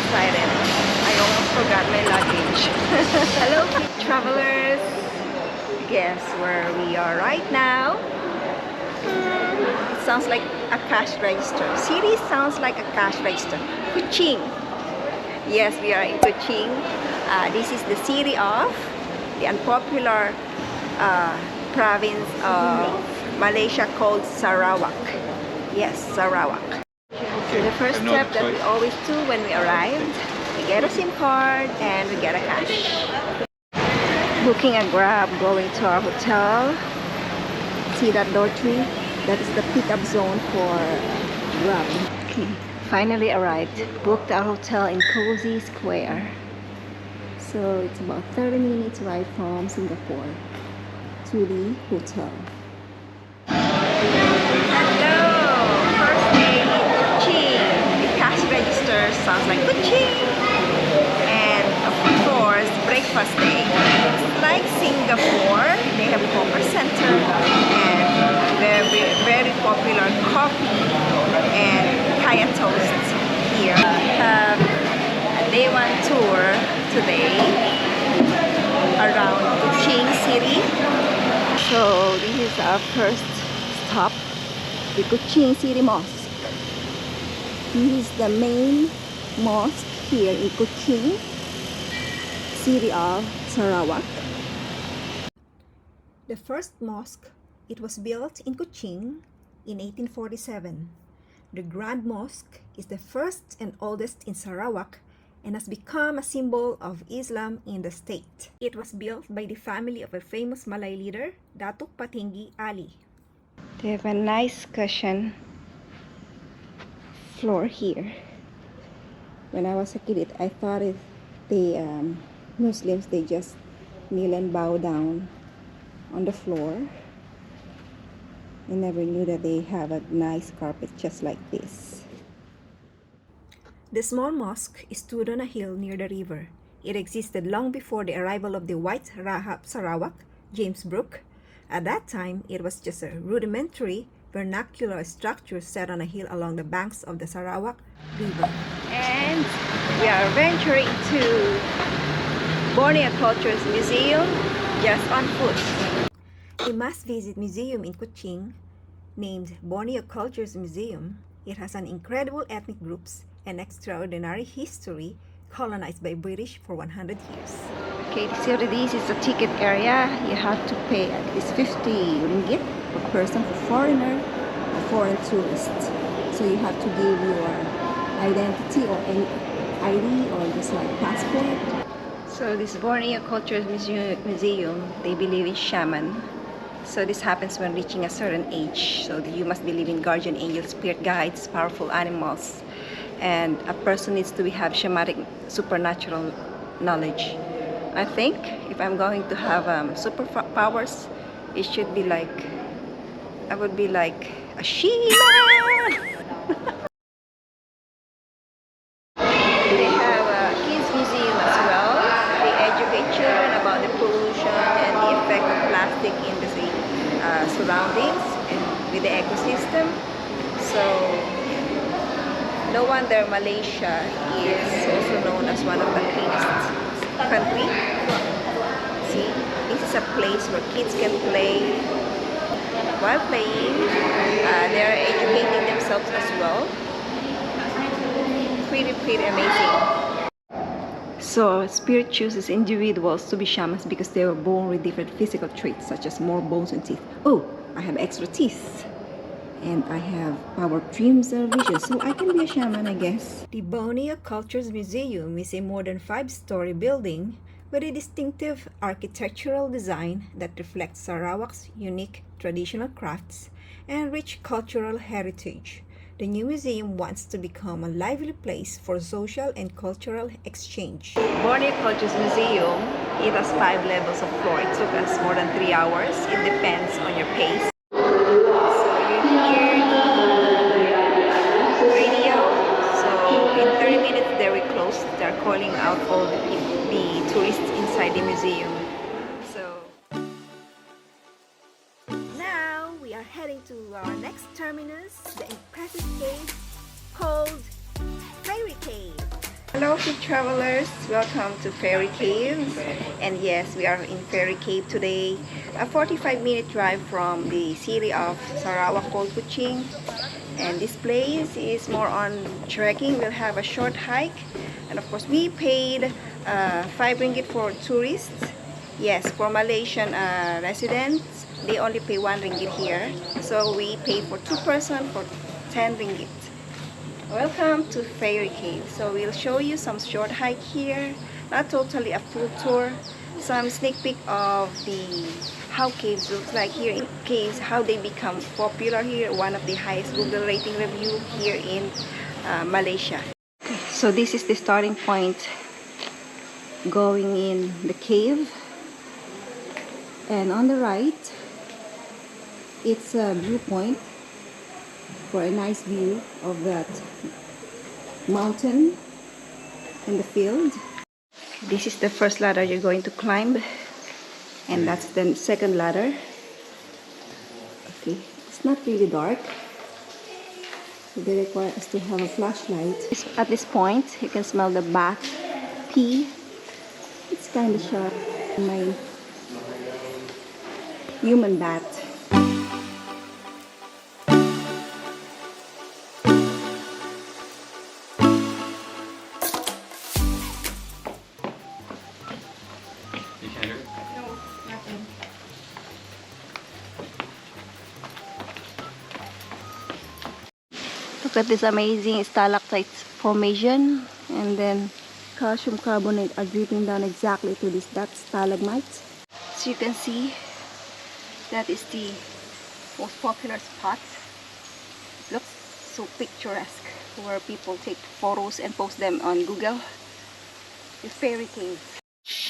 excited. I almost forgot my luggage. Hello, travelers. Guess where we are right now? It sounds like a cash register. City sounds like a cash register. Kuching. Yes, we are in Kuching. This is the city of the unpopular province of Malaysia called Sarawak. Yes, Sarawak. So the first step that we always do when we arrived, we get a SIM card and we get a cash. Booking a Grab, going to our hotel. See that dormitory? That is the pickup zone for Grab. Okay, finally arrived. Booked our hotel in Cozy Square. So it's about 30 minutes ride from Singapore to the hotel. Hello! First day in Kuching. The cash register sounds like Kuching. And of course, breakfast day. It's like Singapore. They have Hawker Center and very popular coffee and kaya toast here. A day one tour today around Kuching City. So this is our first stop, the Kuching City Mosque. This is the main mosque here in Kuching, city of Sarawak. The first mosque, it was built in Kuching in 1847. The Grand Mosque is the first and oldest in Sarawak and has become a symbol of Islam in the state. It was built by the family of a famous Malay leader, Datuk Patinggi Ali. They have a nice cushion floor here. When I was a kid, I thought the Muslims, they just kneel and bow down on the floor. I never knew that they have a nice carpet just like this. The small mosque stood on a hill near the river. It existed long before the arrival of the white Rahab Sarawak, James Brooke. At that time, it was just a rudimentary vernacular structure set on a hill along the banks of the Sarawak River. And we are venturing to Borneo Cultures Museum just on foot. A must-visit museum in Kuching, named Borneo Cultures Museum. It has an incredible ethnic groups and extraordinary history colonized by British for 100 years. Okay, so this is the ticket area. You have to pay at least 50 ringgit per person for foreigner or foreign tourists. So you have to give your identity or any ID or just like passport. So this Borneo Cultures Museum, they believe in shaman. So this happens when reaching a certain age. So you must believe in guardian angels, spirit guides, powerful animals, and a person needs to have shamanic supernatural knowledge. I think if I'm going to have superpowers, it should be like, I would be like a shaman. They have a kids museum as well. They educate children about the pollution and the effect of plastic in the surroundings and with the ecosystem. So no wonder Malaysia is also known as one of the cleanest country. See, this is a place where kids can play. While playing, they are educating themselves as well. Pretty amazing. So spirit chooses individuals to be shamans because they were born with different physical traits such as more bones and teeth. Oh, I have extra teeth. And I have power dreams or visions, so I can be a shaman, I guess. The Borneo Cultures Museum is a modern 5-story building with a distinctive architectural design that reflects Sarawak's unique traditional crafts and rich cultural heritage. The new museum wants to become a lively place for social and cultural exchange. Borneo Cultures Museum, it has 5 levels of floor. It took us more than 3 hours. It depends on your pace. They're calling out all the tourists inside the museum. So now we are heading to our next terminus, the impressive cave called Fairy Cave. Hello food travelers, welcome to Fairy Caves. And yes, we are in Fairy Cave today. A 45-minute drive from the city of Sarawak called Kuching. And this place is more on trekking. We'll have a short hike. And of course we paid 5 ringgit for tourists. Yes, for Malaysian residents, they only pay 1 ringgit here. So we paid for 2 person for 10 ringgit. Welcome to Fairy Cave. So we'll show you some short hike here, not totally a full tour, some sneak peek of the how caves looks like here in caves, how they become popular here, one of the highest Google rating review here in Malaysia. Okay, so this is the starting point going in the cave, and on the right it's a viewpoint for a nice view of that mountain and the field. This is the first ladder you're going to climb, and that's the second ladder. Okay, it's not really dark, so they require us to have a flashlight. At this point you can smell the bat pee. It's kind of sharp. My human bat. Look at this amazing stalactite formation, and then calcium carbonate are dripping down exactly to that stalagmite. So you can see that is the most popular spot. It looks so picturesque, where people take photos and post them on Google. The Fairy Cave.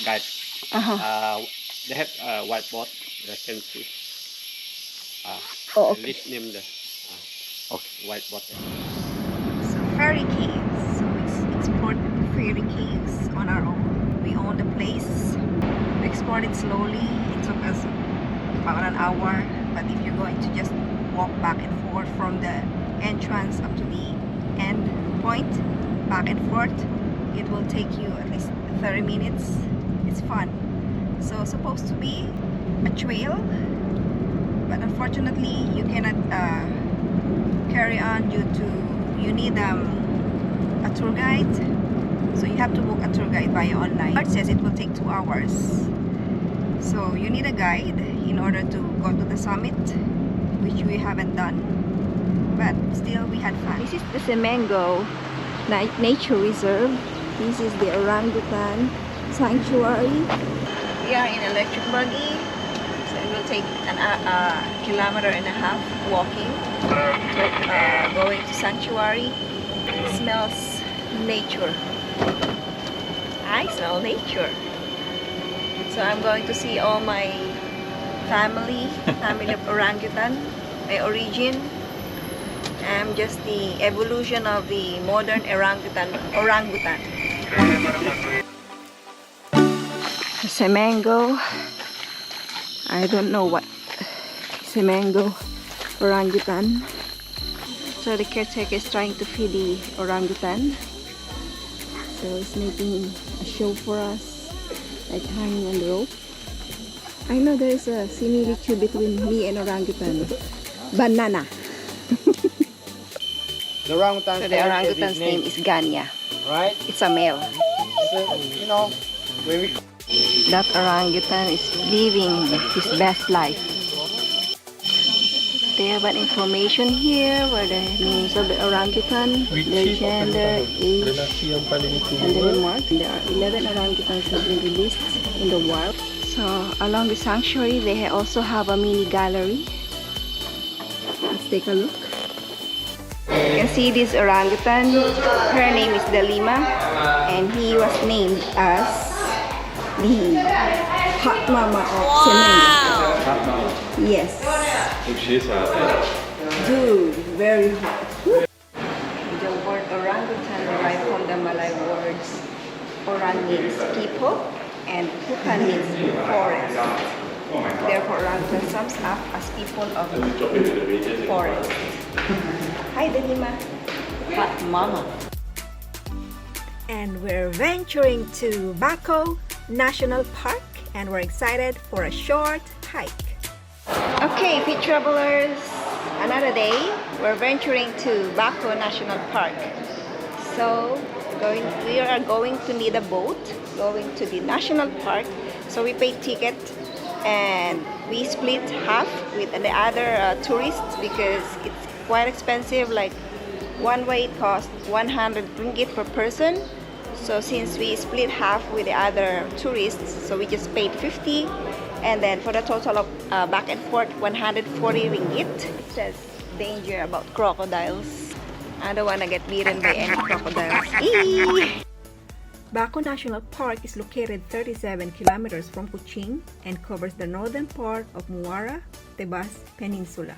Guys, they have whiteboard. They can see. Oh, okay. List name the whiteboard. So Fairy Caves. So we explored Fairy Caves on our own. We own the place. We explored it slowly. It took us about an hour. But if you're going to just walk back and forth from the entrance up to the end point, back and forth, it will take you at least 30 minutes. It's fun. So supposed to be a trail, but unfortunately you cannot carry on due to you need a tour guide. So you have to book a tour guide via online. It says it will take 2 hours. So you need a guide in order to go to the summit, which we haven't done. But still we had fun. This is the Semengo Nature Reserve. This is the orangutan sanctuary. We are in electric buggy, so it will take a kilometer and a half walking to going to sanctuary. It smells nature. I smell nature. So I'm going to see all my family of orangutan, my origin. I'm just the evolution of the modern orangutan. Semengo, I don't know what Semengo orangutan. So the caretaker is trying to feed the orangutan. So he's making a show for us, like hanging on the rope. I know there is a similitude between me and orangutan. Banana. The orangutan. So the orangutan's name is Ganya. Right? It's a male. So, you know, when we That orangutan is living his best life. They have an information here where the names of the orangutan, their gender, age, and the remark. There are 11 orangutans have been released in the wild. So along the sanctuary, they also have a mini gallery. Let's take a look. You can see this orangutan. Her name is Dalima, and he was named as the hot mama of Semengo. Yes. Dude, very hot. The word orangutan derived from the Malay words orang means people and hutan means forest. Therefore, orangutan sums up as people of the forest. Hi, Dalima. Hot mama. And we're venturing to Baco National Park, and we're excited for a short hike. Okay, beach travelers, another day. We're venturing to Baco National Park. So we are going to need a boat going to the national park. So we paid ticket and we split half with the other tourists because it's quite expensive. Like one way it costs 100 ringgit per person. So since we split half with the other tourists, so we just paid 50, and then for the total of back and forth 140 ringgit. It says danger about crocodiles. I don't want to get bitten by any crocodiles. Eee! Baco National Park is located 37 kilometers from Kuching and covers the northern part of Muara Tebas Peninsula.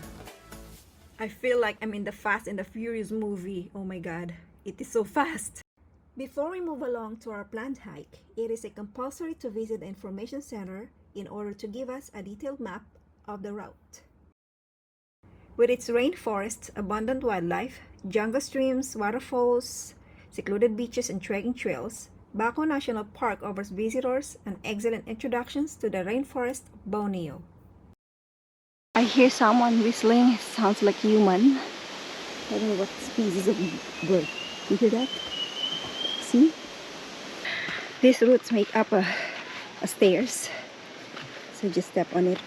I feel like I'm in the Fast and the Furious movie. Oh my god, it is so fast. Before we move along to our planned hike, it is a compulsory to visit the information center in order to give us a detailed map of the route. With its rainforests, abundant wildlife, jungle streams, waterfalls, secluded beaches, and trekking trails, Baco National Park offers visitors an excellent introduction to the rainforest of Borneo. I hear someone whistling. It sounds like human. I don't know what species of bird. You hear that? See? These roots make up a stairs. So just step on it.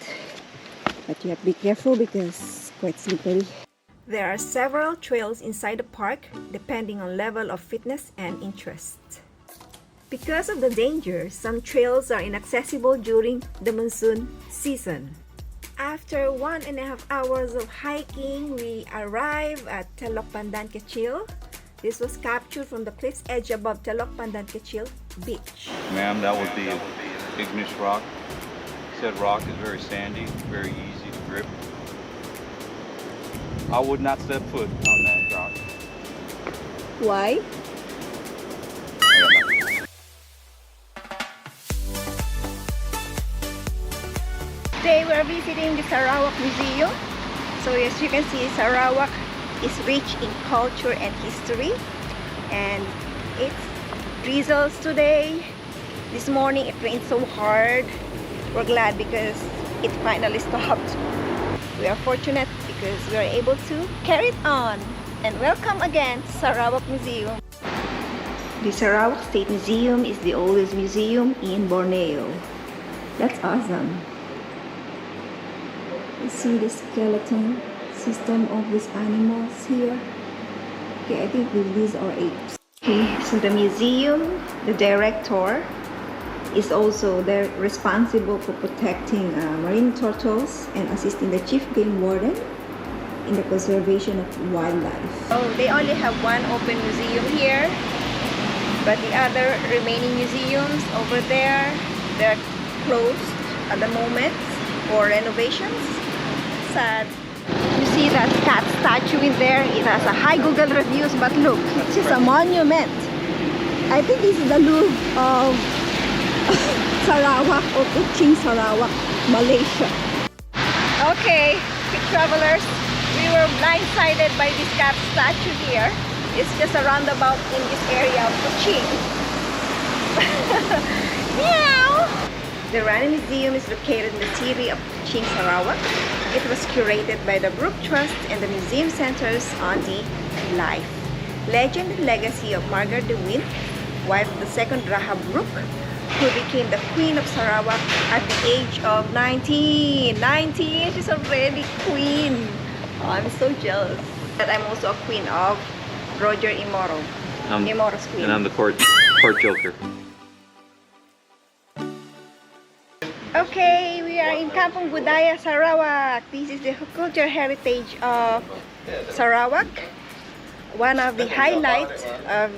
But you have to be careful because it's quite slippery. There are several trails inside the park depending on level of fitness and interest. Because of the danger, some trails are inaccessible during the monsoon season. After 1.5 hours of hiking, we arrive at Telok Pandan Kecil. This was captured from the cliff's edge above Telok Pandan Kecil beach. Ma'am, that would be igneous rock. Said rock is very sandy, very easy to grip. I would not step foot on that rock. Why? Today we are visiting the Sarawak Museum. So as you can see, Sarawak is rich in culture and history, and it drizzles today. This morning it rained so hard. We're glad because it finally stopped. We are fortunate because we are able to carry it on. And welcome again to Sarawak Museum. The Sarawak State Museum is the oldest museum in Borneo. That's awesome. You see the skeleton system of these animals here. Okay, I think these are apes. Okay, so the museum, the director, is also there responsible for protecting marine turtles and assisting the chief game warden in the conservation of wildlife. Oh, they only have one open museum here, but the other remaining museums over there, they're closed at the moment for renovations. Sad. You see that cat statue in there? It has a high Google reviews, but look, it's just a monument. I think this is the Louvre of Sarawak or Kuching Sarawak, Malaysia. Okay, quick travelers, we were blindsided by this cat statue here. It's just a roundabout in this area of Kuching. Meow! The Rani Museum is located in the city of Kuching, Sarawak. It was curated by the Brook Trust, and the museum centers on the life, legend, and legacy of Margaret de Wint, wife of the second Rahab Brooke, who became the Queen of Sarawak at the age of 19. 19! She's already queen! Oh, I'm so jealous. But I'm also a queen of Roger Imoro. Imoro's queen. And I'm the court joker. Okay, we are in Kampung Budaya Sarawak. This is the cultural heritage of Sarawak. One of the highlights of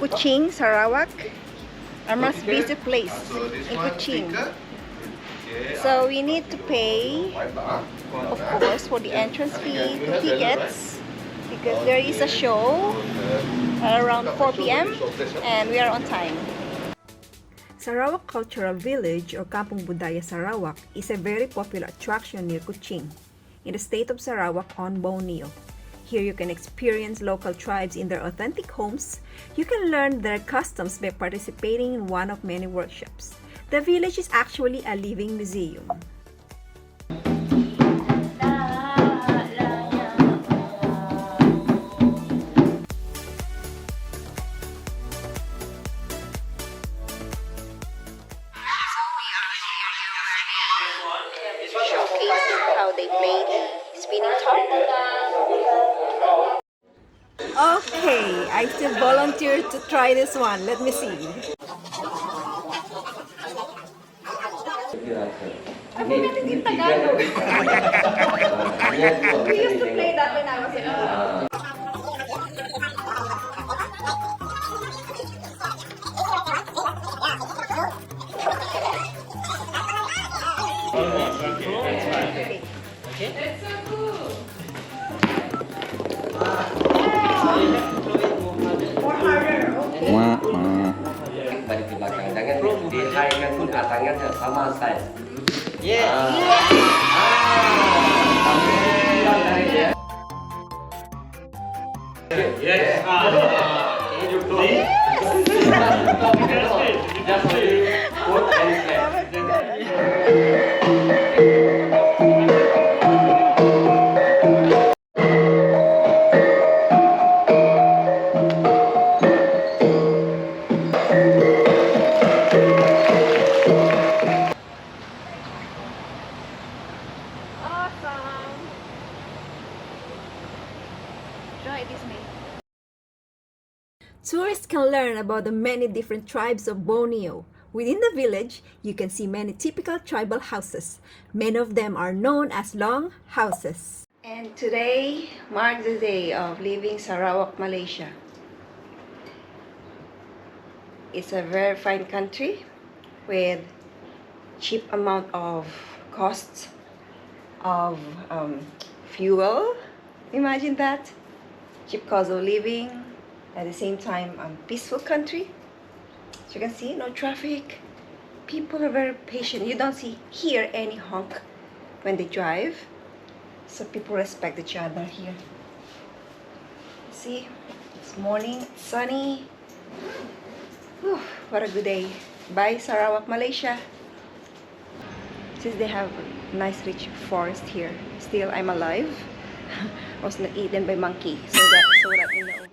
Kuching, Sarawak. A most visit place in Kuching. So we need to pay, of course, for the entrance fee, the tickets, because there is a show around 4 p.m. and we are on time. Sarawak Cultural Village or Kampung Budaya Sarawak is a very popular attraction near Kuching in the state of Sarawak on Borneo. Here you can experience local tribes in their authentic homes. You can learn their customs by participating in one of many workshops. The village is actually a living museum. Showcase how they play the spinning top. Okay, I still volunteered to try this one. Let me see. We used to play that when I was a kid. It's so cool. More harder. Okay. Balik ke belakang. Jangan dihairkan pun tangannya sama size. Yeah. Yes. Just put and Tourists can learn about the many different tribes of Borneo. Within the village, you can see many typical tribal houses. Many of them are known as long houses. And today marks the day of leaving Sarawak, Malaysia. It's a very fine country with cheap amount of costs of fuel. Imagine that. Cheap cost of living. At the same time, peaceful country. As you can see, no traffic. People are very patient. You don't hear any honk when they drive. So people respect each other here. See, it's morning, it's sunny. Whew, what a good day. Bye, Sarawak, Malaysia. Since they have a nice rich forest here, still I'm alive. I was not eaten by monkey, so that you know.